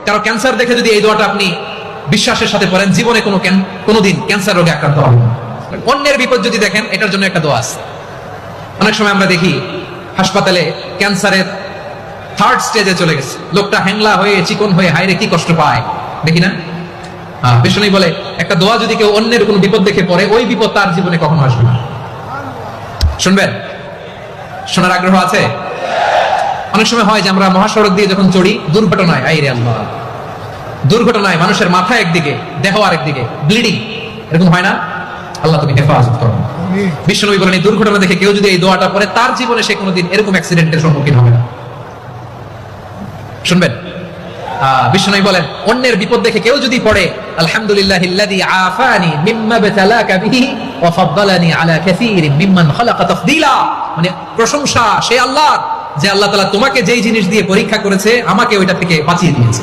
কারো ক্যান্সার দেখে যদি এই দোয়াটা আপনি বিশ্বাসের সাথে পড়েন, জীবনে কোনোদিন ক্যান্সার রোগে আক্রান্ত হবেন না। অন্যের বিপদ যদি দেখেন, এটার জন্য একটা দোয়া আছে। অনেক সময় আমরা দেখি হাসপাতালে ক্যান্সারের থার্ড স্টেজে চলে গেছে, লোকটা হ্যাংলা হয়ে চিকন হয়ে হায়রে কি কষ্ট পায়, দেখি না? বিষ্ণু বলে একটা দোয়া যদি কেউ অন্যের কোনো বিপদ দেখে পড়ে, ওই বিপদ তার জীবনে কখনো আসবে না। শুনবেন? শোনার আগ্রহ আছে? অনেক সময় হয় যে আমরা মহাসড়ক দিয়ে যখন চড়ি, দুর্ঘটনায়, আইরে আল্লাহ, দুর্ঘটনায় মানুষের মাথা একদিকে, দেহ আরেকদিকে, ব্লিডিং, এরকম হয় না? আল্লাহ তুমি হেফাজত করো। বিশ্বনবী বলেন এই দুর্ঘটনা দেখে কেউ যদি এই দোয়াটা পড়ে, তার জীবনে সে কোনোদিন এরকম অ্যাক্সিডেন্টের সম্মুখীন হবে না। শুনবেন? বিশ্বনবী বলেন অন্যের বিপদ দেখে কেউ যদি পড়ে, আলহামদুলিল্লাহিল্লাযী আফানি মিম্মা বাতালাকা বিহি ওয়া ফাদ্দালানি আলা কাসীরিন মিম্মান খালাকা তাফদীলা, মানে প্রশংসা সে আল্লাহর, যে আল্লাহ তাআলা তোমাকে যেই জিনিস দিয়ে পরীক্ষা করেছে, আমাকে ওইটা থেকে বাঁচিয়ে দিয়েছে।